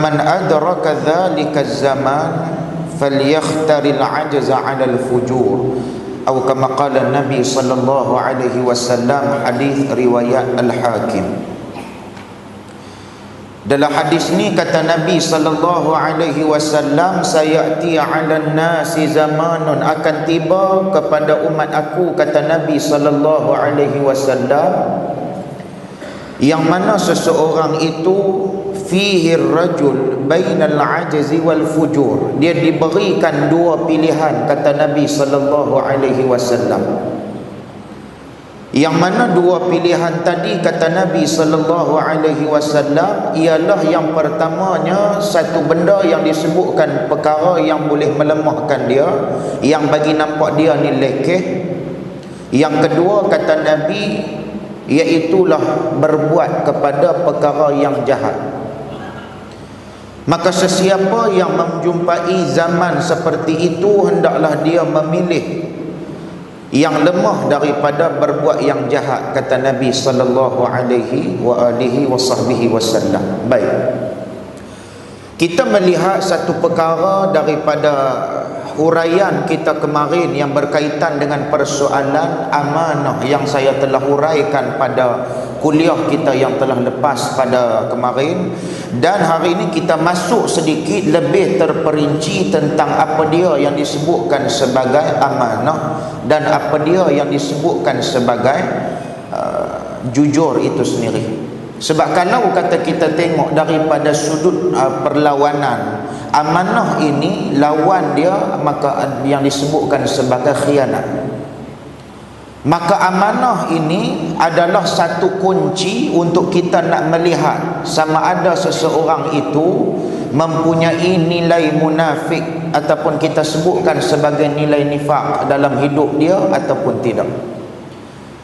Man adraka dzalika zaman falyakhtaril ajza 'ala al-fujur, atau kama qala Nabi sallallahu alaihi wasallam, hadis riwayat Al-Hakim. Dalam hadis ni kata Nabi sallallahu alaihi wasallam, sayati 'alan nasi zamanun, akan tiba kepada umat aku, kata Nabi sallallahu alaihi wasallam, yang mana seseorang itu fihi rajul bainal ajzi wal fujur, dia diberikan dua pilihan, kata Nabi sallallahu alaihi wasallam. Yang mana dua pilihan tadi, kata Nabi sallallahu alaihi wasallam, ialah yang pertamanya satu benda yang disebutkan perkara yang boleh melemahkan dia, yang bagi nampak dia ni lekeh. Yang kedua, kata Nabi, iaitulah berbuat kepada perkara yang jahat. Maka sesiapa yang menjumpai zaman seperti itu, hendaklah dia memilih yang lemah daripada berbuat yang jahat, kata Nabi sallallahu alaihi wasallam. Baik, kita melihat satu perkara daripada huraian kita kemarin yang berkaitan dengan persoalan amanah yang saya telah huraikan pada kuliah kita yang telah lepas pada kemarin. Dan hari ini kita masuk sedikit lebih terperinci tentang apa dia yang disebutkan sebagai amanah dan apa dia yang disebutkan sebagai jujur itu sendiri. Sebab kalau kata kita tengok daripada sudut perlawanan, amanah ini lawan dia maka yang disebutkan sebagai khianat. Maka amanah ini adalah satu kunci untuk kita nak melihat sama ada seseorang itu mempunyai nilai munafik ataupun kita sebutkan sebagai nilai nifaq dalam hidup dia ataupun tidak.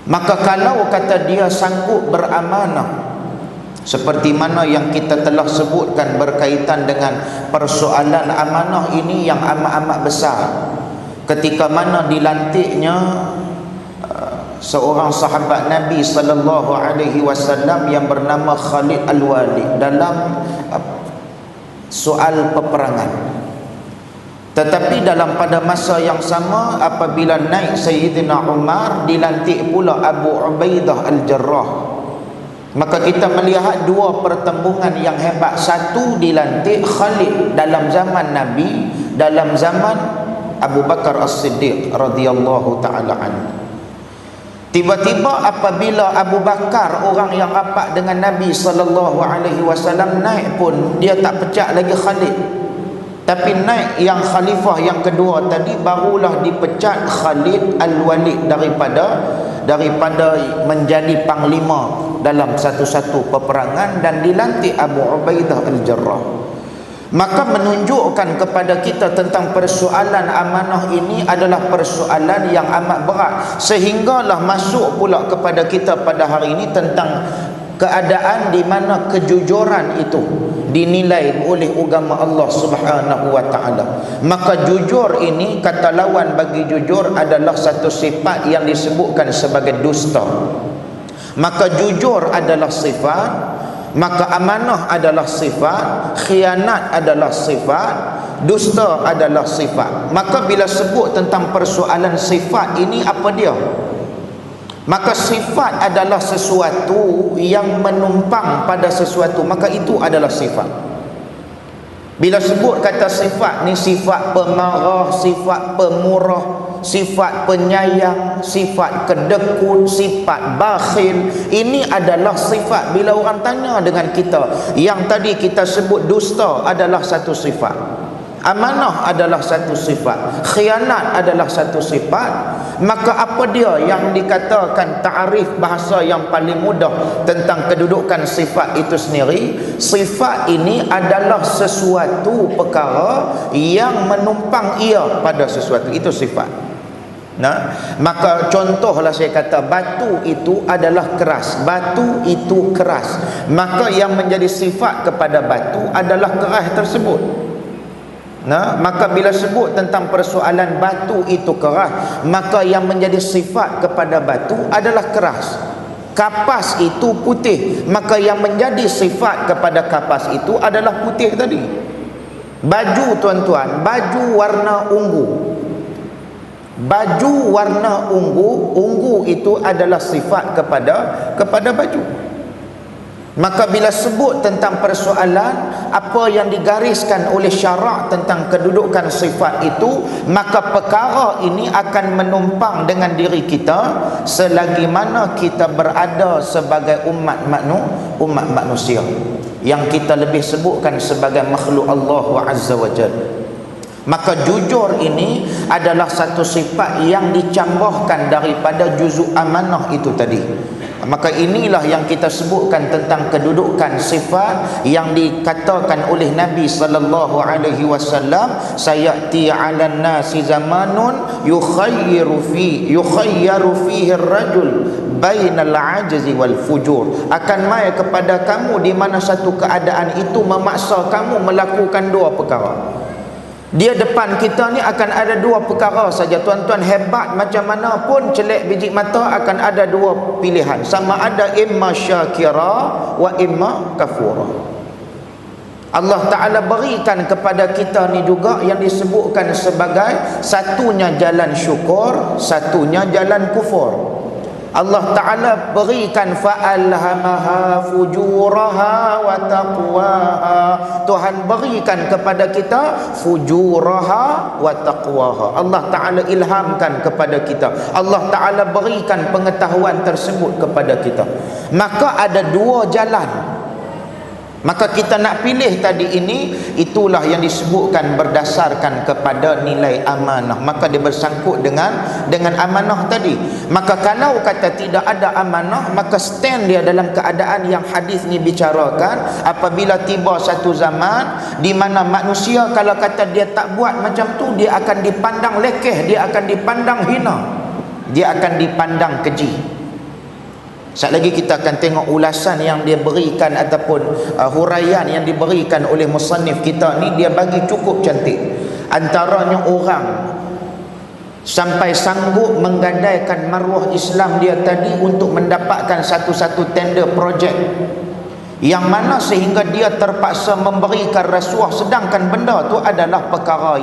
Maka kalau kata dia sanggup beramanah, seperti mana yang kita telah sebutkan berkaitan dengan persoalan amanah ini yang amat-amat besar, ketika mana dilantiknya seorang sahabat Nabi sallallahu alaihi wasallam yang bernama Khalid Al-Walid dalam soal peperangan. Tetapi dalam pada masa yang sama, apabila naik Sayyidina Umar, dilantik pula Abu Ubaidah Al-Jarrah. Maka kita melihat dua pertembungan yang hebat. Satu dilantik Khalid dalam zaman Nabi, dalam zaman Abu Bakar As-Siddiq radhiyallahu taala anhu. Tiba-tiba apabila Abu Bakar, orang yang rapat dengan Nabi sallallahu alaihi wasallam, naik pun dia tak pecah lagi Khalid. Tapi naik yang khalifah yang kedua tadi, barulah dipecat Khalid Al-Walid daripada menjadi panglima dalam satu-satu peperangan dan dilantik Abu Ubaidah Al-Jarrah. Maka menunjukkan kepada kita tentang persoalan amanah ini adalah persoalan yang amat berat, sehinggalah masuk pula kepada kita pada hari ini tentang keadaan di mana kejujuran itu dinilai oleh agama Allah Subhanahu wa taala. Maka jujur ini, kata lawan bagi jujur adalah satu sifat yang disebutkan sebagai dusta. Maka jujur adalah sifat, maka amanah adalah sifat, khianat adalah sifat, dusta adalah sifat. Maka bila sebut tentang persoalan sifat ini, apa dia? Maka sifat adalah sesuatu yang menumpang pada sesuatu, maka itu adalah sifat. Bila sebut kata sifat ni, sifat pemarah, sifat pemurah, sifat penyayang, sifat kedekut, sifat bakhil, ini adalah sifat. Bila orang tanya dengan kita, yang tadi kita sebut dusta adalah satu sifat, amanah adalah satu sifat, khianat adalah satu sifat, maka apa dia yang dikatakan ta'arif bahasa yang paling mudah tentang kedudukan sifat itu sendiri? Sifat ini adalah sesuatu perkara yang menumpang ia pada sesuatu, itu sifat. Nah, maka contohlah saya kata batu itu adalah keras, batu itu keras, maka yang menjadi sifat kepada batu adalah keras tersebut. Nah, maka bila sebut tentang persoalan batu itu keras, maka yang menjadi sifat kepada batu adalah keras. Kapas itu putih, maka yang menjadi sifat kepada kapas itu adalah putih tadi. Baju tuan-tuan, baju warna ungu. Baju warna ungu, ungu itu adalah sifat kepada baju. Maka bila sebut tentang persoalan apa yang digariskan oleh syarak tentang kedudukan sifat itu, maka perkara ini akan menumpang dengan diri kita selagi mana kita berada sebagai umat manusia yang kita lebih sebutkan sebagai makhluk Allah Azza wa Jalla. Maka jujur ini adalah satu sifat yang dicambahkan daripada juzuk amanah itu tadi. Maka inilah yang kita sebutkan tentang kedudukan sifat yang dikatakan oleh Nabi sallallahu alaihi wasallam, sayati 'alan nasi zamanun yukhayyaru fihi ar-rajul bainal 'ajzi wal fujur. Akan mai kepada kamu di mana satu keadaan itu memaksa kamu melakukan dua perkara. Dia depan kita ni akan ada dua perkara saja tuan-tuan. Hebat macam mana pun celik biji mata akan ada dua pilihan, sama ada imma syakira wa imma kafura. Allah Ta'ala berikan kepada kita ni juga yang disebutkan sebagai satunya jalan syukur, satunya jalan kufur. Allah Ta'ala berikan fa'alhamaha fujuraha wa taqwaha. Tuhan berikan kepada kita fujuraha wa taqwaha. Allah Ta'ala ilhamkan kepada kita, Allah Ta'ala berikan pengetahuan tersebut kepada kita. Maka ada dua jalan. Maka kita nak pilih tadi ini, itulah yang disebutkan berdasarkan kepada nilai amanah. Maka dia bersangkut dengan amanah tadi. Maka kalau kata tidak ada amanah, maka stand dia dalam keadaan yang hadis ni bicarakan, apabila tiba satu zaman di mana manusia kalau kata dia tak buat macam tu, dia akan dipandang lekeh, dia akan dipandang hina, dia akan dipandang keji. Sekejap lagi kita akan tengok ulasan yang dia berikan ataupun huraian yang diberikan oleh musannif kita ni, dia bagi cukup cantik. Antaranya orang sampai sanggup menggadaikan maruah Islam dia tadi untuk mendapatkan satu-satu tender projek, yang mana sehingga dia terpaksa memberikan rasuah, sedangkan benda tu adalah perkara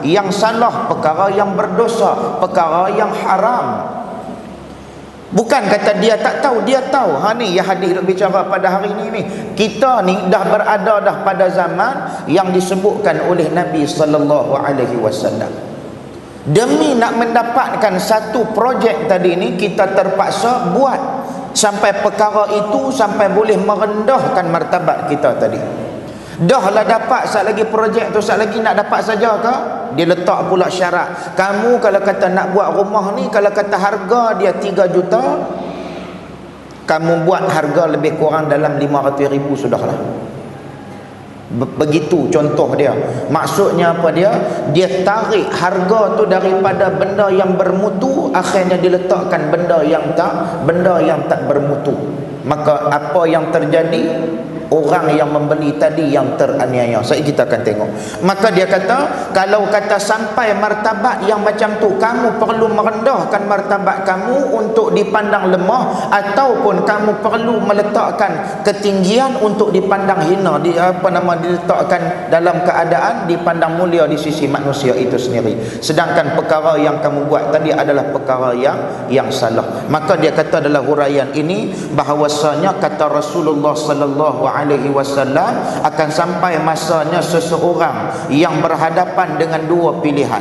yang salah, perkara yang berdosa, perkara yang haram. Bukan kata dia tak tahu, dia tahu. Ni yang hadis duk bicara pada hari ni. Kita ni dah berada dah pada zaman yang disebutkan oleh Nabi sallallahu alaihi wasallam. Demi nak mendapatkan satu projek tadi ni, kita terpaksa buat sampai perkara itu sampai boleh merendahkan martabat kita tadi. Dah lah dapat sat lagi projek tu, sat lagi nak dapat saja ke? Dia letak pula syarat. Kamu kalau kata nak buat rumah ni, kalau kata harga dia 3 juta, kamu buat harga lebih kurang dalam 500,000 sudahlah. Begitu contoh dia. Maksudnya apa dia? Dia tarik harga tu daripada benda yang bermutu, akhirnya diletakkan benda yang tak bermutu. Maka apa yang terjadi? Orang yang membeli tadi yang teraniaya. Kita akan tengok. Maka dia kata, kalau kata sampai martabat yang macam tu, kamu perlu merendahkan martabat kamu untuk dipandang lemah, ataupun kamu perlu meletakkan ketinggian untuk dipandang hina, diletakkan dalam keadaan dipandang mulia di sisi manusia itu sendiri. Sedangkan perkara yang kamu buat tadi adalah perkara yang salah. Maka dia kata dalam huraian ini bahawasanya kata Rasulullah sallallahu alaihi wasallam, akan sampai masanya seseorang yang berhadapan dengan dua pilihan.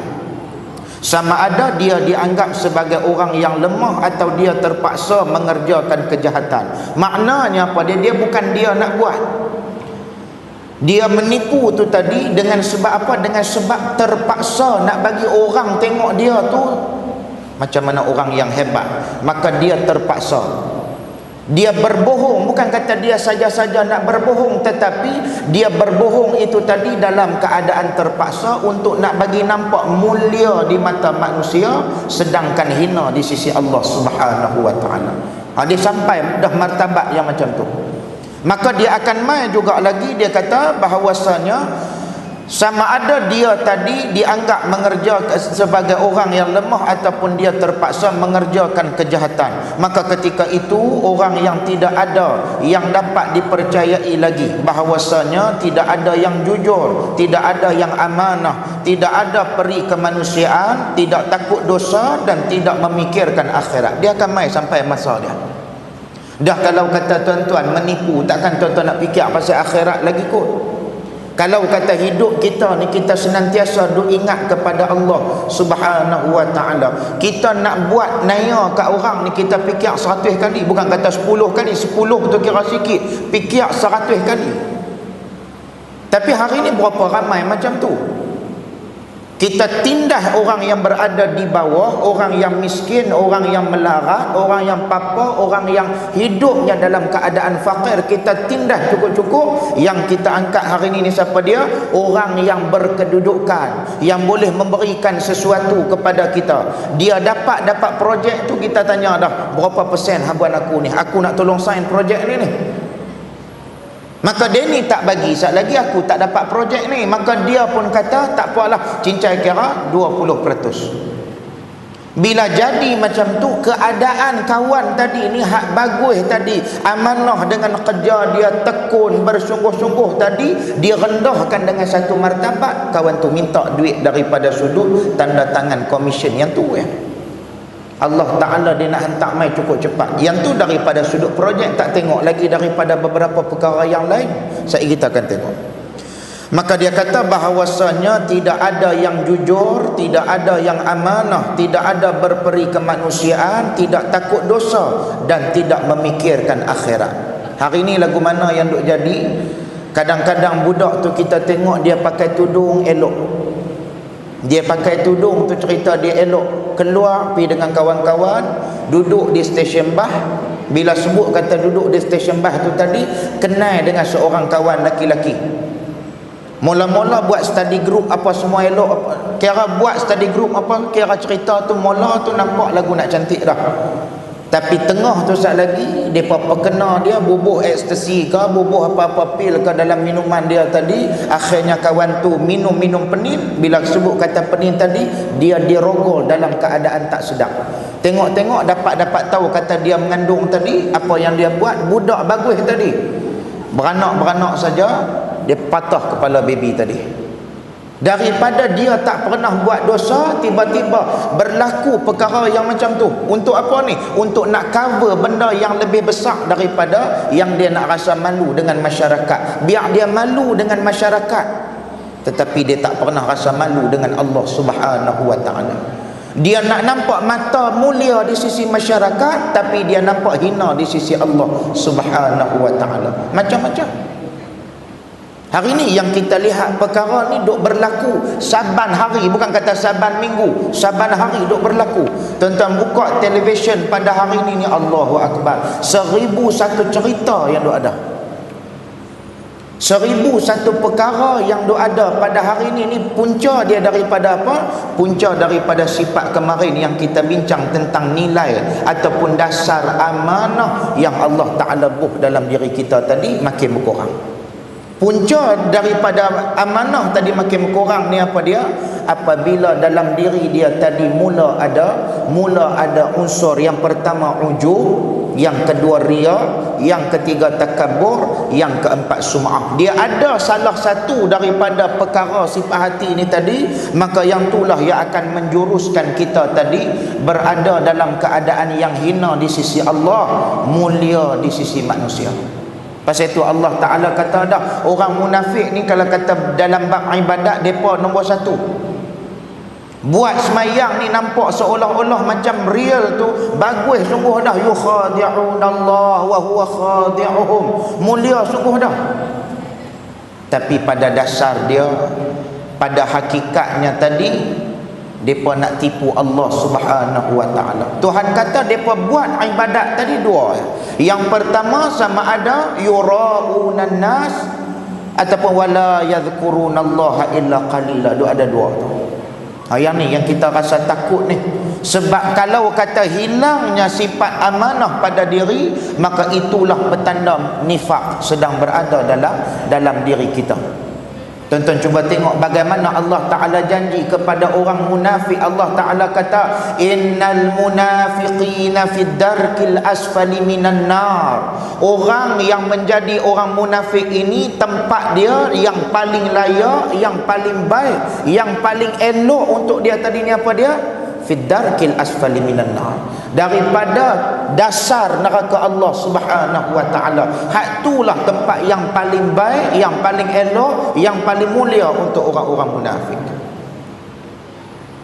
Sama ada dia dianggap sebagai orang yang lemah atau dia terpaksa mengerjakan kejahatan. Maknanya apa? Dia bukan dia nak buat. Dia menipu tu tadi dengan sebab apa? Dengan sebab terpaksa nak bagi orang tengok dia tu macam mana orang yang hebat. Maka dia terpaksa. Dia berbohong, bukan kata dia saja-saja nak berbohong, tetapi dia berbohong itu tadi dalam keadaan terpaksa untuk nak bagi nampak mulia di mata manusia, sedangkan hina di sisi Allah Subhanahu wa taala. Dia sampai dah martabat yang macam tu. Maka dia akan mai juga lagi, dia kata bahawasanya Sama ada dia tadi dianggap mengerjakan sebagai orang yang lemah ataupun dia terpaksa mengerjakan kejahatan. Maka ketika itu orang yang tidak ada yang dapat dipercayai lagi, bahawasanya tidak ada yang jujur, tidak ada yang amanah, tidak ada peri kemanusiaan, tidak takut dosa dan tidak memikirkan akhirat. Dia akan mai sampai masa dia. Dah kalau kata tuan-tuan menipu, takkan tuan-tuan nak fikir pasal akhirat lagi kot. Kalau kata hidup kita ni kita senantiasa duk ingat kepada Allah Subhanahu wa ta'ala, kita nak buat naya kat orang ni kita fikir 100 kali, bukan kata 10 kali. 10 tu kira sikit, fikir 100 kali. Tapi hari ni berapa ramai macam tu? Kita tindas orang yang berada di bawah, orang yang miskin, orang yang melarat, orang yang papa, orang yang hidupnya dalam keadaan fakir, kita tindas cukup-cukup. Yang kita angkat hari ini siapa dia? Orang yang berkedudukan, yang boleh memberikan sesuatu kepada kita. Dia dapat projek tu, kita tanya dah berapa persen habuan aku ni, aku nak tolong sign projek ni. Maka dia ni tak bagi, sat lagi aku tak dapat projek ni. Maka dia pun kata tak apalah, cincai kira 20%. Bila jadi macam tu, keadaan kawan tadi ni hak bagus tadi, amanah dengan kerja dia tekun bersungguh-sungguh tadi, dia rendahkan dengan satu martabat. Kawan tu minta duit daripada sudut tanda tangan komisen yang tu Allah Ta'ala dia nak hantar mai cukup cepat. Yang tu daripada sudut projek, tak tengok lagi daripada beberapa perkara yang lain. Saya kita akan tengok. Maka dia kata bahawasanya tidak ada yang jujur, tidak ada yang amanah, tidak ada berperi kemanusiaan, tidak takut dosa dan tidak memikirkan akhirat. Hari ni lagu mana yang duk jadi? Kadang-kadang budak tu kita tengok dia pakai tudung elok. Dia pakai tudung tu cerita dia elok, keluar pergi dengan kawan-kawan, duduk di stesen bas. Bila sebut kata duduk di stesen bas tu tadi, kenal dengan seorang kawan laki-laki. Mula-mula buat study group apa semua elok, kira buat study group apa, kira cerita tu mula tu nampak lagu nak cantik dah. Tapi tengah tu sat lagi depa kena dia bubuh ekstasi ke, bubuh apa-apa pil ke dalam minuman dia tadi. Akhirnya kawan tu minum penin. Bila sebut kata penin tadi, dia dirogol dalam keadaan tak sedap. Tengok-tengok dapat tahu kata dia mengandung tadi, apa yang dia buat, budak bagus tadi, beranak saja dia patah kepala baby tadi. Daripada dia tak pernah buat dosa, tiba-tiba berlaku perkara yang macam tu. Untuk apa ni? Untuk nak cover benda yang lebih besar daripada yang dia nak rasa malu dengan masyarakat. Biar dia malu dengan masyarakat, tetapi dia tak pernah rasa malu dengan Allah Subhanahu wa ta'ala. Dia nak nampak mata mulia di sisi masyarakat, tapi dia nampak hina di sisi Allah Subhanahu wa ta'ala. Macam-macam. Hari ni yang kita lihat perkara ni duk berlaku saban hari, bukan kata saban minggu, saban hari duk berlaku. Tuan-tuan buka televisyen pada hari ni Allahu Akbar, 1001 cerita yang duk ada, 1001 perkara yang duk ada pada hari ni. Punca dia daripada apa? Punca daripada sifat kemarin yang kita bincang tentang nilai ataupun dasar amanah yang Allah Ta'ala buh dalam diri kita tadi makin berkurang. Punca daripada amanah tadi makin berkurang ni apa dia? Apabila dalam diri dia tadi mula ada unsur yang pertama ujub, yang kedua riya, yang ketiga takabur, yang keempat sum'ah. Dia ada salah satu daripada perkara sifat hati ni tadi, maka yang itulah yang akan menjuruskan kita tadi berada dalam keadaan yang hina di sisi Allah, mulia di sisi manusia. Pasal itu Allah Ta'ala kata dah, orang munafik ni kalau kata dalam bab ibadat, mereka nombor 1. Buat semayang ni nampak seolah-olah macam real tu, bagus sungguh dah. Yukhadi'unallah wa huwa khadi'uhum, mulia sungguh dah. Tapi pada dasar dia, pada hakikatnya tadi, mereka nak tipu Allah Subhanahu wa ta'ala. Tuhan kata mereka buat ibadat tadi dua. Yang pertama sama ada yura'unan nas ataupun wala yadhkurunallaha illa qalila. Ada dua tu. Yang ni yang kita rasa takut ni. Sebab kalau kata hilangnya sifat amanah pada diri, maka itulah petanda nifak sedang berada dalam diri kita. Tuan-tuan cuba tengok bagaimana Allah Ta'ala janji kepada orang munafik. Allah Ta'ala kata, innal munafiqina fid darkil asfali minan nar. Orang yang menjadi orang munafik ini, tempat dia yang paling layak, yang paling baik, yang paling elok untuk dia tadi ni apa dia? Fid darkil asfali minan nar. Daripada dasar neraka Allah Subhanahu wa taala. Hak itulah tempat yang paling baik, yang paling elok, yang paling mulia untuk orang-orang munafik.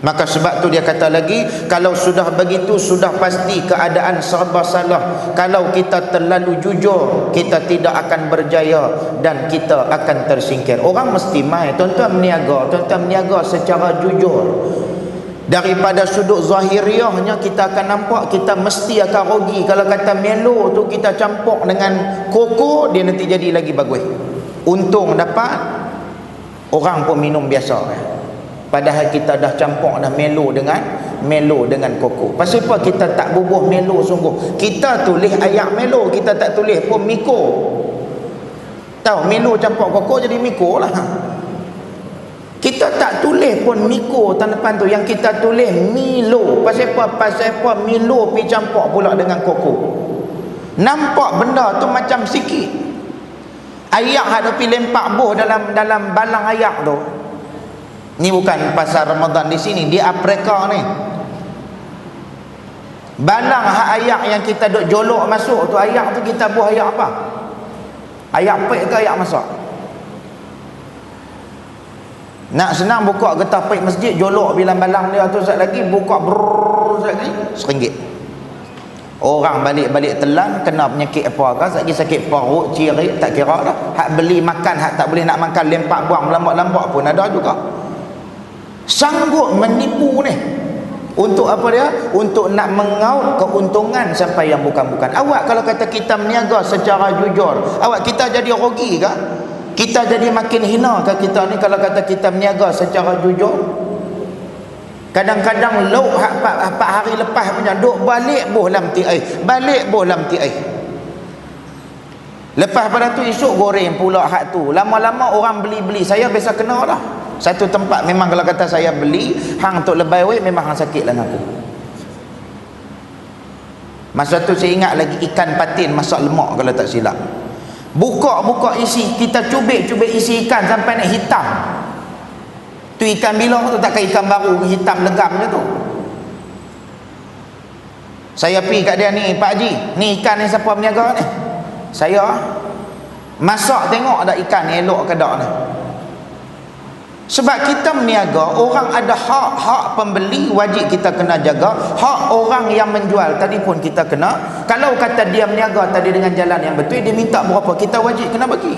Maka sebab tu dia kata lagi, kalau sudah begitu sudah pasti keadaan serba salah. Kalau kita terlalu jujur, kita tidak akan berjaya dan kita akan tersingkir. Orang mesti mai, tuan-tuan meniaga secara jujur. Daripada sudut zahiriahnya kita akan nampak kita mesti akan rugi. Kalau kata melo tu kita campur dengan koko, dia nanti jadi lagi bagus. Untung dapat, orang pun minum biasa. Padahal kita dah campur dah melo dengan koko. Pasal apa kita tak bubuh melo sungguh? Kita tulis ayat melo, kita tak tulis pun miko. Tahu melo campur koko jadi miko lah. Kita tak tulis pun miko tanda depan tu, yang kita tulis Milo. Pasal apa Milo pi campur pula dengan koko. Nampak benda tu macam sikit. Ayak hak pi lempak buh dalam balang ayak tu. Ni bukan pasal Ramadan di sini, di Afrika ni. Balang hak ayak yang kita duk jolok masuk tu, ayak tu kita buh ayak apa? Ayak pek ke ayak masak? Nak senang buka getah pek masjid, jolok bilang balang dia tu sekejap lagi, buka sekejap lagi RM1. Orang balik-balik telan, kena penyakit apa ke, sekejap lagi sakit perut, cirit, tak kira dah. Hak beli makan, hak tak boleh nak makan, lempak buang lambat-lambat pun ada juga. Sanggup menipu ni. Untuk apa dia? Untuk nak mengaut keuntungan sampai yang bukan-bukan. Awak kalau kata kita meniaga secara jujur, awak kita jadi rugi ke? Kita jadi makin hina ke kita ni kalau kata kita meniaga secara jujur? Kadang-kadang lauk hak 4 hari lepas punya duk balik boh lam ti ai. Lepas pada tu esok goreng pula hak tu. Lama-lama orang beli-beli. Saya biasa kena dah. Satu tempat memang kalau kata saya beli, hang tok lebay weh, memang hang sakit lah aku. Masa tu saya ingat lagi ikan patin masak lemak kalau tak silap. Buka isi, kita cubit isi ikan sampai nak hitam. Tu ikan bilang tu takkan ikan baru, hitam legam je tu. Saya pergi kat dia ni, Pak Haji, ni ikan ni siapa berniaga ni? Saya masak tengok ada ikan ni elok ke tak ni. Sebab kita meniaga, orang ada hak pembeli wajib kita kena jaga. Hak orang yang menjual tadi pun kita kena. Kalau kata dia meniaga tadi dengan jalan yang betul, dia minta berapa, kita wajib kena bagi.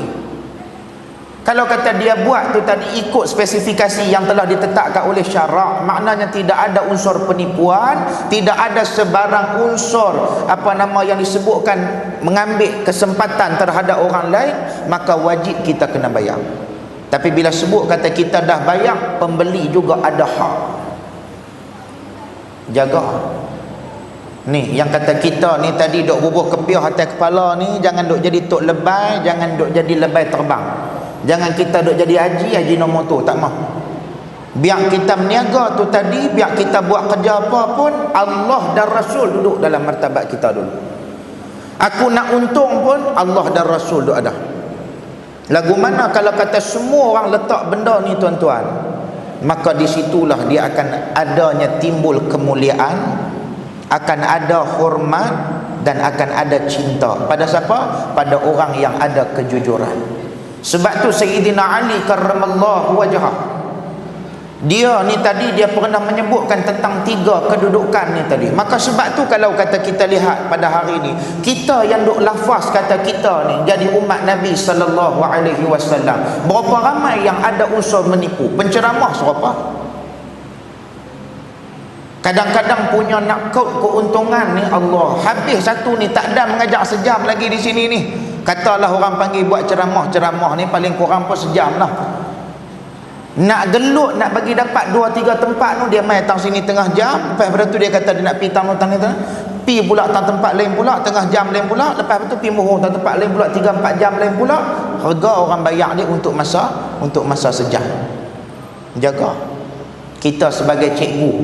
Kalau kata dia buat tu tadi ikut spesifikasi yang telah ditetapkan oleh syarak, maknanya tidak ada unsur penipuan, tidak ada sebarang unsur yang disebutkan mengambil kesempatan terhadap orang lain, maka wajib kita kena bayar. Tapi bila sebut kata kita dah bayar, pembeli juga ada hak. Jaga. Ni yang kata kita ni tadi duk bubuh kepiah atas kepala ni, jangan duk jadi tok lebay, jangan duk jadi lebay terbang. Jangan kita duk jadi haji nombor tu, tak mah. Biar kita meniaga tu tadi, biar kita buat kerja apa pun, Allah dan Rasul duduk dalam martabat kita dulu. Aku nak untung pun, Allah dan Rasul duduk ada. Lagu mana kalau kata semua orang letak benda ni tuan-tuan, maka disitulah dia akan adanya timbul kemuliaan, akan ada hormat dan akan ada cinta. Pada siapa? Pada orang yang ada kejujuran. Sebab tu Sayyidina Ali karramallahu wajhah, dia ni tadi dia pernah menyebutkan tentang 3 kedudukan ni tadi. Maka sebab tu kalau kata kita lihat pada hari ni, kita yang duk lafaz kata kita ni jadi umat Nabi sallallahu alaihi wasallam, berapa ramai yang ada unsur menipu? Penceramah siapa? Kadang-kadang punya nak kaut keuntungan ni, Allah, habis satu ni tak ada mengajak sejam lagi di sini ni. Katalah orang panggil buat ceramah ni paling kurang pun sejam lah. Nak gelut, nak bagi dapat 2-3 tempat tu, dia main tang sini tengah jam. Lepas pada tu dia kata dia nak pi tang ni, pi pula tang tempat lain pula tengah jam lain pula. Lepas tu pi mohon tang tempat lain pula 3-4 jam lain pula. harga orang bayar dia untuk masa sejam. Jaga. Kita sebagai cikgu,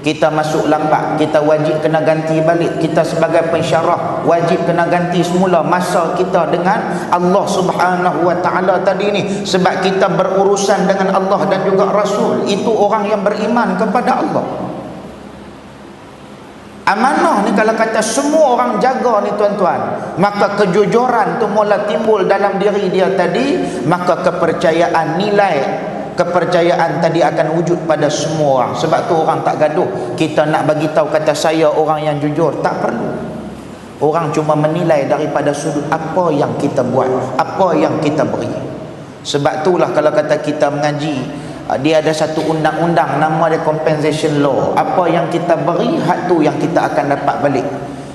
kita masuk lambat, kita wajib kena ganti balik. Kita sebagai pensyarah wajib kena ganti semula masa kita dengan Allah Subhanahu wa taala tadi ni, sebab kita berurusan dengan Allah dan juga Rasul. Itu orang yang beriman kepada Allah. Amanah ni kalau kata semua orang jaga ni tuan-tuan, maka kejujuran tu mula timbul dalam diri dia tadi, maka kepercayaan, nilai kepercayaan tadi akan wujud pada semua orang. Sebab tu orang tak gaduh. Kita nak bagi tahu kata saya orang yang jujur, tak perlu. Orang cuma menilai daripada sudut apa yang kita buat, apa yang kita beri. Sebab itulah kalau kata kita mengaji, dia ada satu undang-undang nama dia compensation law. Apa yang kita beri, hak tu yang kita akan dapat balik.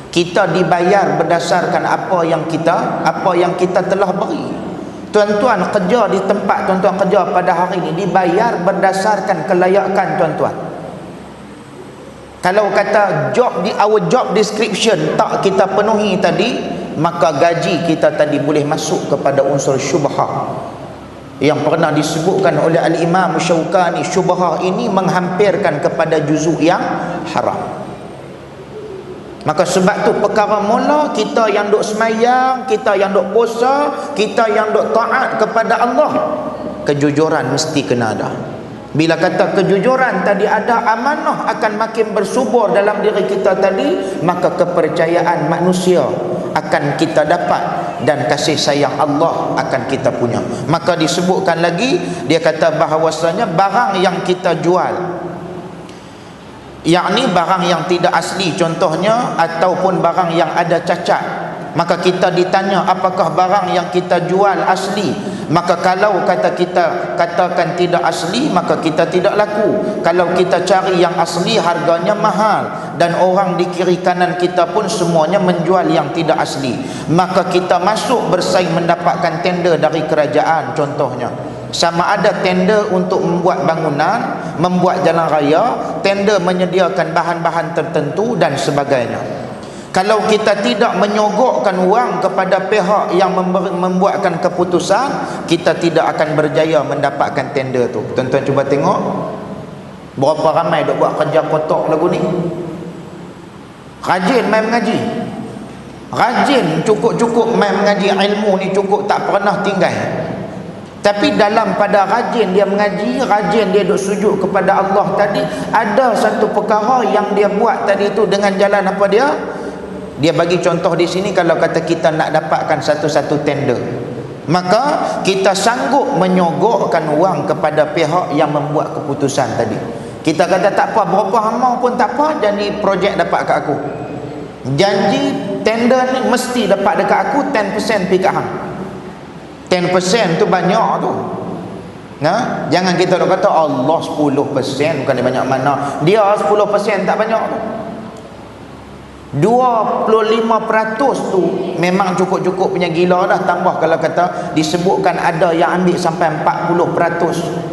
Kita dibayar berdasarkan apa yang kita telah beri. Tuan-tuan kerja di tempat tuan-tuan kerja pada hari ini dibayar berdasarkan kelayakan tuan-tuan. Kalau kata our job description tak kita penuhi tadi, maka gaji kita tadi boleh masuk kepada unsur syubhah yang pernah disebutkan oleh Al-Imam Syaukani. Syubhah ini menghampirkan kepada juzuk yang haram. Maka sebab tu perkara mula kita yang duk semayang, kita yang duk puasa, kita yang duk taat kepada Allah, kejujuran mesti kena ada. Bila kata kejujuran tadi ada, amanah akan makin bersubur dalam diri kita tadi, maka kepercayaan manusia akan kita dapat dan kasih sayang Allah akan kita punya. Maka disebutkan lagi, dia kata bahawasanya barang yang kita jual, yakni barang yang tidak asli contohnya, ataupun barang yang ada cacat, maka kita ditanya apakah barang yang kita jual asli. Maka kalau kata kita katakan tidak asli, maka kita tidak laku. Kalau kita cari yang asli, harganya mahal, dan orang di kiri kanan kita pun semuanya menjual yang tidak asli, maka kita masuk bersaing mendapatkan tender dari kerajaan contohnya. Sama ada tender untuk membuat bangunan, membuat jalan raya, tender menyediakan bahan-bahan tertentu dan sebagainya. Kalau kita tidak menyogokkan wang kepada pihak yang membuatkan keputusan, kita tidak akan berjaya mendapatkan tender tu. Tuan-tuan cuba tengok berapa ramai duk buat kerja kotak lagu ni. Rajin main mengaji, rajin cukup-cukup main mengaji, ilmu ni cukup, tak pernah tinggal. Tapi dalam pada rajin dia mengaji, rajin dia duk sujud kepada Allah tadi, ada satu perkara yang dia buat tadi tu dengan jalan apa dia? Dia bagi contoh di sini, kalau kata kita nak dapatkan satu-satu tender, maka kita sanggup menyogokkan wang kepada pihak yang membuat keputusan tadi. Kita kata tak apa, berapa hama pun tak apa, jadi projek dapat kat aku. Janji tender ni mesti dapat dekat aku 10% pergi kat hang. 10% tu banyak tu. Nah, jangan kita dok kata Allah 10%, bukan dia banyak mana. Dia 10% tak banyak tu. 25% tu memang cukup-cukup punya gila dah. Tambah kalau kata disebutkan ada yang ambil sampai 40%.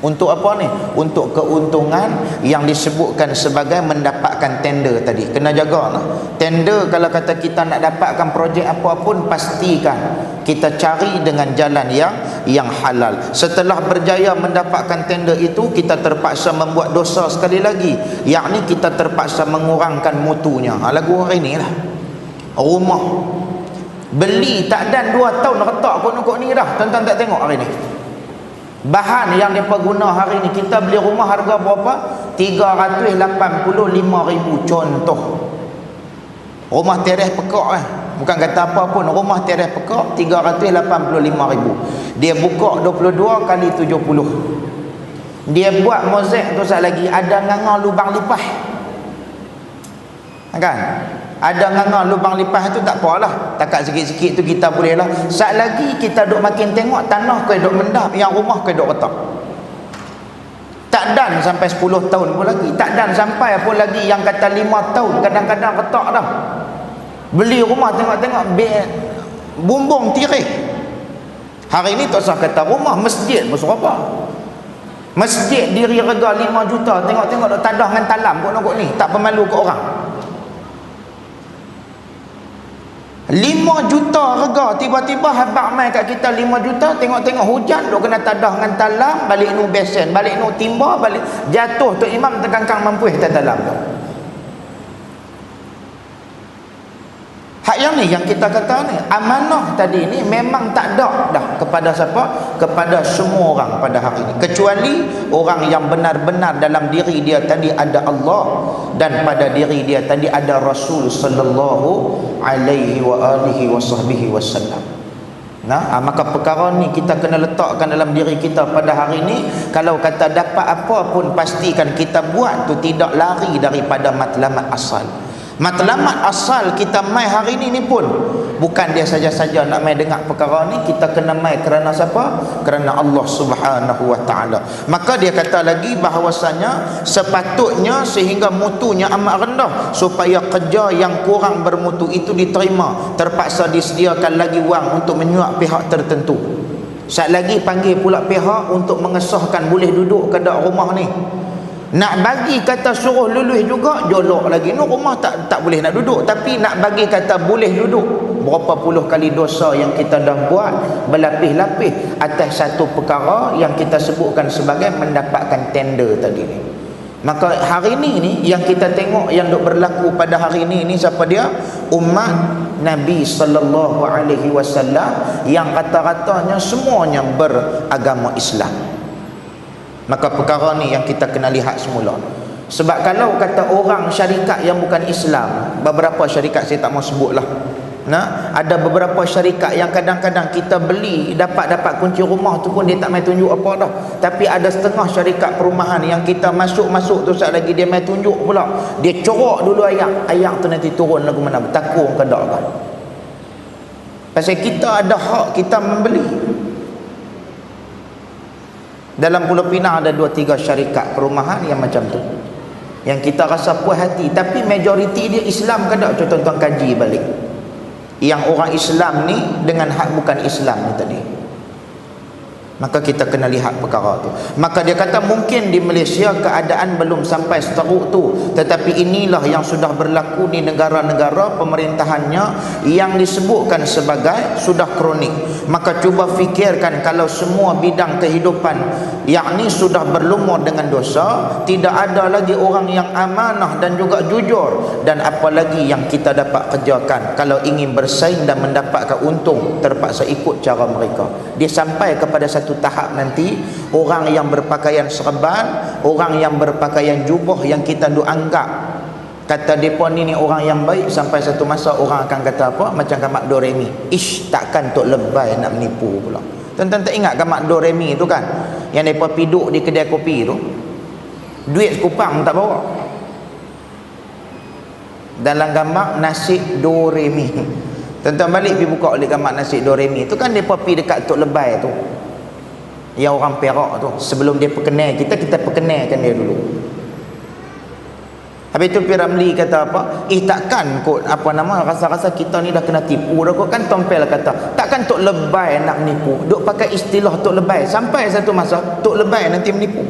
Untuk apa ni? Untuk keuntungan yang disebutkan sebagai mendapatkan tender tadi. Kena jaga lah. Tender kalau kata kita nak dapatkan projek apa pun, pastikan kita cari dengan jalan yang halal. Setelah berjaya mendapatkan tender itu, kita terpaksa membuat dosa sekali lagi, yakni kita terpaksa mengurangkan mutunya. Lagu hari ni lah, rumah beli tak dan 2 tahun retak kok ni dah. Tuan-tuan tak tengok hari ni bahan yang mereka guna hari ni. Kita beli rumah harga berapa? 385,000 contoh. Rumah teres pekak bukan kata apa pun, rumah teres pekak 385,000. Dia buka 22 kali 70. Dia buat mozaik tu sat lagi ada nganga lubang lipas. Kan? Ada nganga lubang lipas tu tak apalah, takat sikit-sikit tu kita boleh lah. Sat lagi kita duk makin tengok tanah kau duk mendap, yang rumah kau duk retak. Tak dan sampai 10 tahun pun lagi, tak dan sampai pun lagi yang kata 5 tahun kadang-kadang retak dah. Beli rumah tengok-tengok bumbung tirai. Hari ni tak usah kata rumah, masjid pun serapa. Masjid diri harga 5 juta, tengok-tengok duk tadah dengan talam kok ni, tak pemalu ke orang. 5 juta harga, tiba-tiba habaq mai kat kita 5 juta, tengok-tengok hujan dok kena tadah dengan talam, balik nu besen, balik nu timba, balik jatuh tu imam terkangkang mampuih tak talam tu. Hak yang ni yang kita kata ni, amanah tadi ni memang tak ada dah kepada siapa? Kepada semua orang pada hari ini, kecuali orang yang benar-benar dalam diri dia tadi ada Allah dan pada diri dia tadi ada Rasul sallallahu alaihi wa alihi wasallam. Nah, maka perkara ni kita kena letakkan dalam diri kita pada hari ini. Kalau kata dapat apa pun, pastikan kita buat tu tidak lari daripada matlamat asal. Matlamat asal kita mai hari ni pun bukan dia saja-saja nak mai dengar perkara ni, kita kena mai kerana siapa? Kerana Allah Subhanahu wa taala. Maka dia kata lagi bahawasanya sepatutnya sehingga mutunya amat rendah supaya kerja yang kurang bermutu itu diterima, terpaksa disediakan lagi wang untuk menyuap pihak tertentu. Sat lagi panggil pula pihak untuk mengesahkan boleh duduk ke dak rumah ni. Nak bagi kata suruh lulus juga jolok lagi. No, rumah tak boleh nak duduk, tapi nak bagi kata boleh duduk. Berapa puluh kali dosa yang kita dah buat berlapis-lapis atas satu perkara yang kita sebutkan sebagai mendapatkan tender tadi ni. Maka hari ni yang kita tengok yang duk berlaku pada hari ni siapa dia? Umat Nabi sallallahu alaihi wasallam yang rata-ratanya semuanya beragama Islam. Maka perkara ni yang kita kena lihat semula. Sebab kalau kata orang syarikat yang bukan Islam, beberapa syarikat saya tak mau sebutlah. Nah, ada beberapa syarikat yang kadang-kadang kita beli dapat kunci rumah tu pun dia tak mai tunjuk apa dah. Tapi ada setengah syarikat perumahan yang kita masuk tu sat lagi dia mai tunjuk pula. Dia corok dulu ayat tu nanti turun lagu mana, bertakung ke dak kan. Pasal kita ada hak kita membeli. Dalam Pulau Pinang ada 2-3 syarikat perumahan yang macam tu, yang kita rasa puas hati, tapi majoriti dia Islam ke tak? Tuan-tuan kaji balik yang orang Islam ni dengan hak bukan Islam ni tadi. Maka kita kena lihat perkara tu. Maka dia kata mungkin di Malaysia keadaan belum sampai seteruk tu, tetapi inilah yang sudah berlaku di negara-negara pemerintahannya yang disebutkan sebagai sudah kronik. Maka cuba fikirkan kalau semua bidang kehidupan yakni sudah berlumur dengan dosa, tidak ada lagi orang yang amanah dan juga jujur, dan apalagi yang kita dapat kerjakan kalau ingin bersaing dan mendapatkan untung terpaksa ikut cara mereka. Dia sampai kepada satu tahap nanti orang yang berpakaian serban, orang yang berpakaian jubah yang kita duk anggap kata depa ni orang yang baik, sampai satu masa orang akan kata apa? Macam Kamak Doremi, ish takkan tok lebay nak menipu pula. Tuan-tuan tak ingat Kamak Doremi tu kan, yang depa piduk di kedai kopi tu, duit sekupang tak bawa. Dalam gambar nasi Doremi, tuan-tuan balik pergi buka oleh gambar nasi Doremi tu kan, depa pergi dekat tok lebay tu yang orang Perak tu, sebelum dia perkenal kita perkenalkan dia dulu. Habis tu P. Ramli kata apa? Takkan kot apa nama, rasa-rasa kita ni dah kena tipu dah kot. Kan Tompel kata takkan tok lebay nak menipu, duk pakai istilah tok lebay, sampai satu masa tok lebay nanti menipu.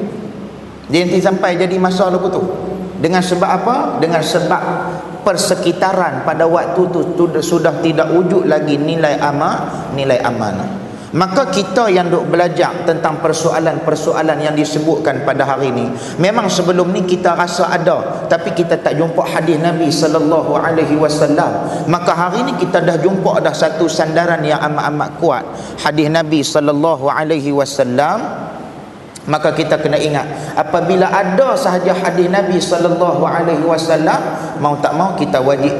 Dia nanti sampai jadi masa lagu tu. Dengan sebab apa? Dengan sebab persekitaran pada waktu tu sudah tidak wujud lagi nilai amanah. Maka kita yang duk belajar tentang persoalan-persoalan yang disebutkan pada hari ini, memang sebelum ni kita rasa ada, tapi kita tak jumpa hadis Nabi sallallahu alaihi wasallam. Maka hari ini kita dah jumpa dah satu sandaran yang amat-amat kuat, hadis Nabi sallallahu alaihi wasallam. Maka kita kena ingat, apabila ada sahaja hadis Nabi sallallahu alaihi wasallam, mau tak mau kita wajib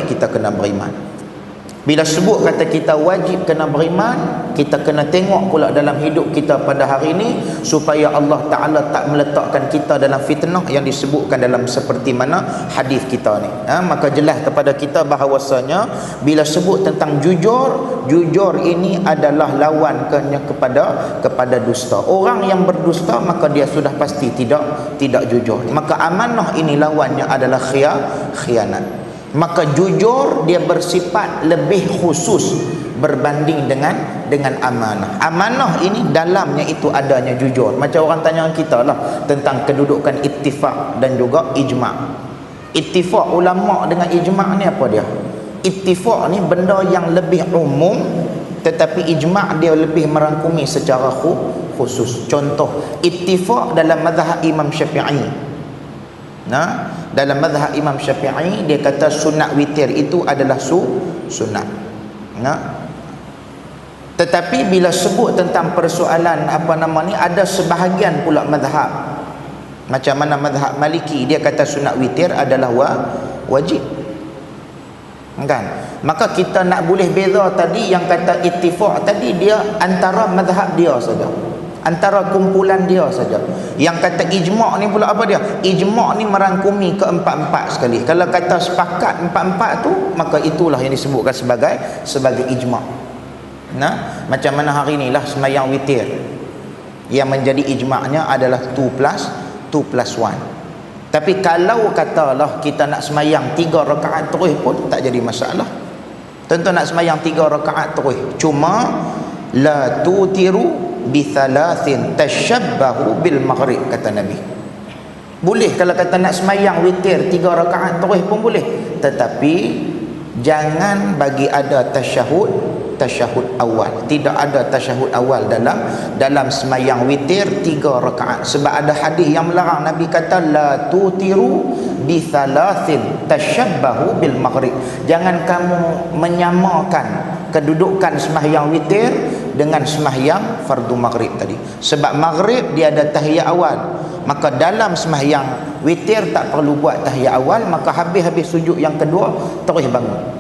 kita kena beriman. Bila sebut kata kita wajib kena beriman, kita kena tengok pula dalam hidup kita pada hari ini supaya Allah Ta'ala tak meletakkan kita dalam fitnah yang disebutkan dalam seperti mana hadis kita ni. Maka jelas kepada kita bahawasanya bila sebut tentang jujur ini adalah lawan kepada dusta. Orang yang berdusta maka dia sudah pasti tidak jujur. Maka amanah ini lawannya adalah khianat. Maka jujur dia bersifat lebih khusus berbanding dengan amanah. Amanah ini dalamnya itu adanya jujur. Macam orang tanya kita lah tentang kedudukan ittifaq dan juga ijma'. Ittifaq ulama' dengan ijma' ni apa dia? Ittifaq ni benda yang lebih umum, tetapi ijma' dia lebih merangkumi secara khusus. Contoh, ittifaq dalam mazhab Imam Syafi'i. Nah, dalam mazhab Imam Syafi'i dia kata sunat witir itu adalah sunat. Nah, tetapi bila sebut tentang persoalan ada sebahagian pula mazhab, macam mana mazhab Maliki, dia kata sunat witir adalah wajib. Kan? Maka kita nak boleh beza tadi yang kata ittifaq tadi, dia antara mazhab dia saja, antara kumpulan dia saja. Yang kata ijma' ni pula apa dia? Ijma' ni merangkumi keempat-empat sekali. Kalau kata sepakat empat-empat tu, maka itulah yang disebutkan sebagai ijma'. Nah, macam mana hari inilah sembahyang witir, yang menjadi ijma'nya adalah 2+1. Tapi kalau katalah kita nak sembahyang 3 rakaat terus pun tak jadi masalah. Tentu nak sembahyang 3 rakaat terus, cuma la tutiru bi thalathin tashabbahu bil maghrib, kata Nabi. Boleh kalau kata nak sembahyang witir 3 rakaat terus pun boleh, tetapi jangan bagi ada tasyahud awal. Tidak ada tasyahud awal dalam sembahyang witir 3 rakaat, sebab ada hadis yang melarang. Nabi kata la tutiru bi thalathin tashabbahu bil maghrib. Jangan kamu menyamakan kedudukan sembahyang witir dengan sembahyang fardu maghrib tadi. Sebab maghrib dia ada tahiyat awal, maka dalam sembahyang witir tak perlu buat tahiyat awal, maka habis sujud yang kedua terus bangun.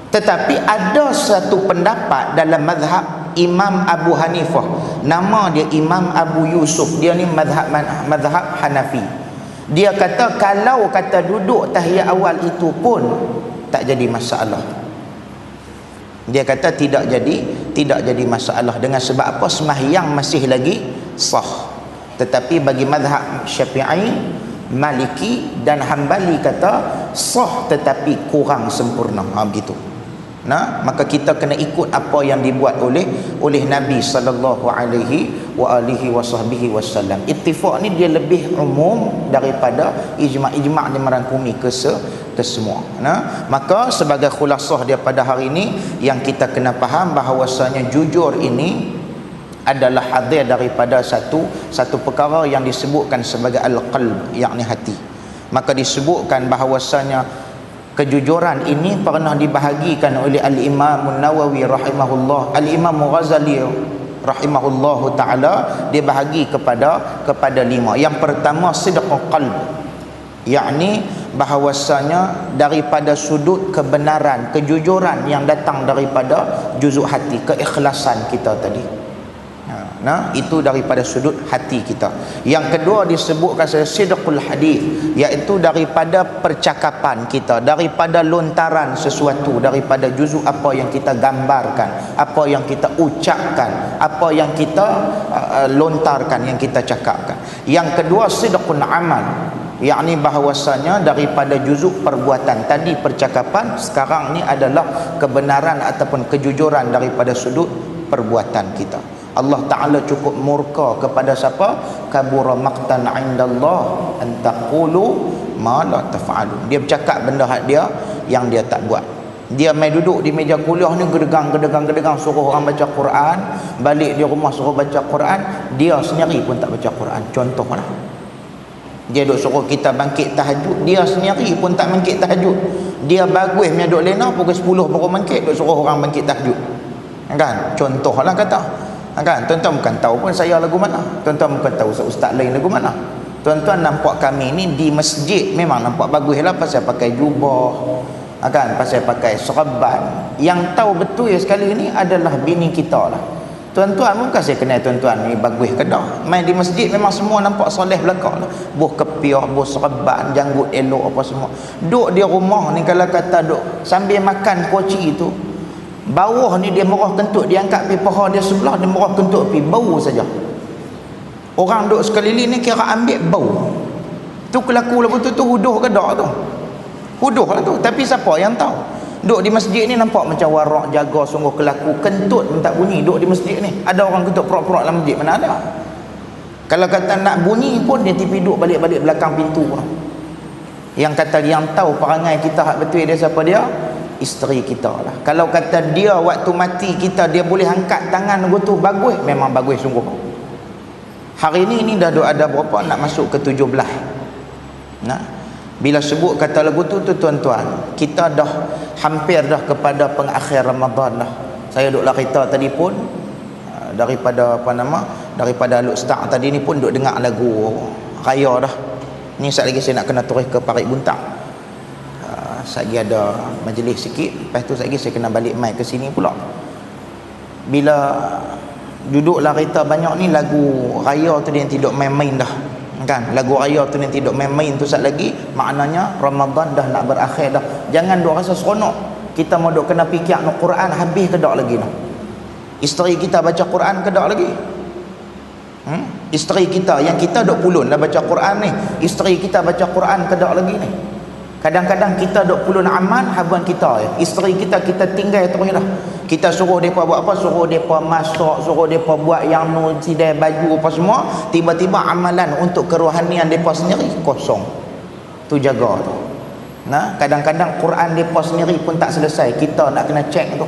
Tetapi ada satu pendapat dalam mazhab Imam Abu Hanifah, nama dia Imam Abu Yusuf, dia ni mazhab Hanafi. Dia kata kalau kata duduk tahiyat awal itu pun tak jadi masalah. Dia kata tidak jadi masalah. Dengan sebab apa? Sembahyang masih lagi sah. Tetapi bagi mazhab Syafi'i, Maliki dan Hambali kata sah tetapi kurang sempurna. Begitu. Nah, maka kita kena ikut apa yang dibuat oleh Nabi sallallahu alaihi wasallam. Ittifaq ni dia lebih umum daripada ijma'. Ijma' dia merangkumi ke semua. Nah, maka sebagai khulasah dia pada hari ini, yang kita kena faham bahawasanya jujur ini adalah hadir daripada satu perkara yang disebutkan sebagai al-qalb, yakni hati. Maka disebutkan bahawasanya kejujuran ini pernah dibahagikan oleh Al-Imam Nawawi rahimahullah, Al-Imam Ghazali rahimahullah ta'ala. Dia bahagi kepada 5. Yang pertama, sidqul qalb, yakni bahawasanya daripada sudut kebenaran, kejujuran yang datang daripada juzuk hati, keikhlasan kita tadi. Nah, itu daripada sudut hati kita. Yang kedua disebutkan sidqul hadis, iaitu daripada percakapan kita, daripada lontaran sesuatu, daripada juzuk apa yang kita gambarkan, apa yang kita ucapkan, apa yang kita lontarkan, yang kita cakapkan. Yang kedua sidqul amal, yakni bahawasanya daripada juzuk perbuatan. Tadi percakapan, sekarang ni adalah kebenaran ataupun kejujuran daripada sudut perbuatan kita. Allah Ta'ala cukup murka kepada siapa? Kabura maqtan indallah an taqulu ma la taf'alun. Dia bercakap benda hak dia yang dia tak buat. Dia main duduk di meja kuliah ni gedegang suruh orang baca Quran, balik di rumah suruh baca Quran, dia sendiri pun tak baca Quran. Contohlah, dia duk suruh kita bangkit tahajud, dia sendiri pun tak bangkit tahajud. Dia bagus dia duk lena pukul 10 baru bangkit, duk suruh orang bangkit tahajud. Kan? Contohlah kata. Kan? Tuan-tuan bukan tahu pun saya lagu mana. Tuan-tuan bukan tahu ustaz lain lagu mana. Tuan-tuan nampak kami ni di masjid memang nampak bagus lah, pasal pakai jubah, kan? Pasal pakai serban. Yang tahu betul sekali ni adalah bini kita lah. Tuan-tuan bukan saya kenal tuan-tuan ni bagus ke dah. Main di masjid memang semua nampak soleh belakang lah. Buh kepiah, buh serban, janggut elok apa semua. Duk di rumah ni kalau kata duk sambil makan koci tu, bawah ni dia merah kentut, dia angkat pi paha dia sebelah, dia merah kentut pi bau saja. Orang duk sekeliling ni kira ambil bau. Tu kelaku lagu tu huduh ke dak tu? Huduh lah tu. Tapi siapa yang tahu? Duk di masjid ni nampak macam warak, jaga sungguh kelaku, kentut pun tak bunyi duk di masjid ni. Ada orang kentut perak-perak dalam masjid, mana ada? Kalau kata nak bunyi pun dia tipi duk balik-balik belakang pintu. Yang kata yang tahu perangai kita hak betul dia siapa dia? isteri kita lah. Kalau kata dia waktu mati kita dia boleh angkat tangan tu, bagus, memang bagus sungguh. Hari ni dah ada berapa nak masuk ke 17. Nah, bila sebut kata lagu tu tuan-tuan, kita dah hampir dah kepada pengakhir Ramadan dah. Saya duk cerita tadi pun daripada daripada Al-Ustaz tadi ni pun duk dengar lagu raya dah. Ni sekejap lagi saya nak kena terus ke Parit Buntang. Sekejap lagi ada majlis sikit, lepas tu sekejap lagi saya kena balik mai ke sini pula. Bila duduklah kereta banyak ni, lagu raya tu dia tidak main-main dah kan. Lagu raya tu dia tidak main-main tu sekejap lagi, maknanya Ramadan dah nak berakhir dah. Jangan duk rasa seronok kita mau duk kena fikir nak Quran habis ke tak lagi noh. Isteri kita baca Quran ke tak lagi? Isteri kita yang kita duk pulun dah baca Quran ni, isteri kita baca Quran ke tak lagi ni? Kadang-kadang kita duk pulun amal habuan kita ya. Isteri kita tinggal terus dah. Kita suruh depa buat apa? Suruh depa masak, suruh depa buat yang sidai baju apa semua, tiba-tiba amalan untuk kerohanian depa sendiri kosong. Tu jaga tu. Nah, kadang-kadang Quran depa sendiri pun tak selesai. Kita nak kena cek tu.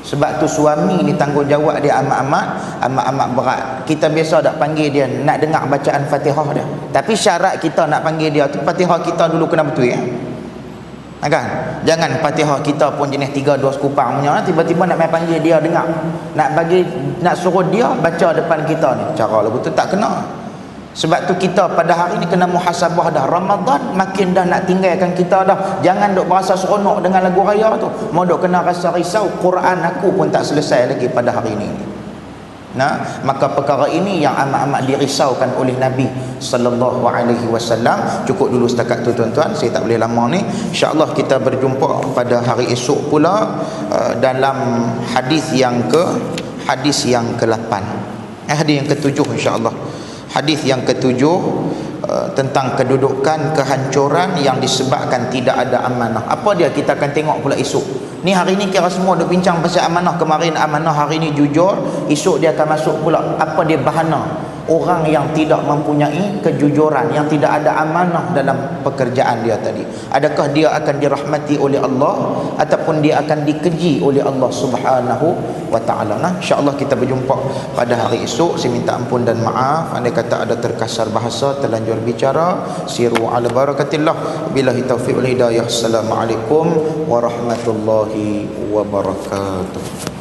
Sebab tu suami ni tanggungjawab dia amat berat. Kita biasa tak panggil dia nak dengar bacaan Fatihah dia. Tapi syarat kita nak panggil dia tu Fatihah kita dulu kena betul ya. Kan? Jangan Fatihah kita pun jenis 3 2 sekupang punya, tiba-tiba nak main panggil dia dengar. Nak suruh dia baca depan kita ni. Cara lagu tu tak kena. Sebab tu kita pada hari ni kena muhasabah dah. Ramadan makin dah nak tinggalkan kita dah. Jangan duk berasa seronok dengan lagu raya tu. Mau duk kena rasa risau, Quran aku pun tak selesai lagi pada hari ini. Nah, maka perkara ini yang amat-amat dirisaukan oleh Nabi sallallahu alaihi wasallam. Cukup dulu setakat tu tuan-tuan, saya tak boleh lama ni. Insya-Allah kita berjumpa pada hari esok pula dalam hadis yang ke-8. Hadis yang ke-7 insya-Allah. Hadis yang ke-7 tentang kedudukan kehancuran yang disebabkan tidak ada amanah. Apa dia kita akan tengok pula esok. Ni hari ni kira semua duk bincang pasal amanah. Kemarin amanah, hari ni jujur, esok dia akan masuk pula apa dia bahana orang yang tidak mempunyai kejujuran, yang tidak ada amanah dalam pekerjaan dia tadi. Adakah dia akan dirahmati oleh Allah ataupun dia akan dikeji oleh Allah Subhanahu wa taala. Nah, insya-Allah kita berjumpa pada hari esok. Saya minta ampun dan maaf andai kata ada terkasar bahasa, terlanjur bicara. Siru ala barakatillah. Billahi taufiq wal hidayah. Assalamualaikum warahmatullahi wabarakatuh.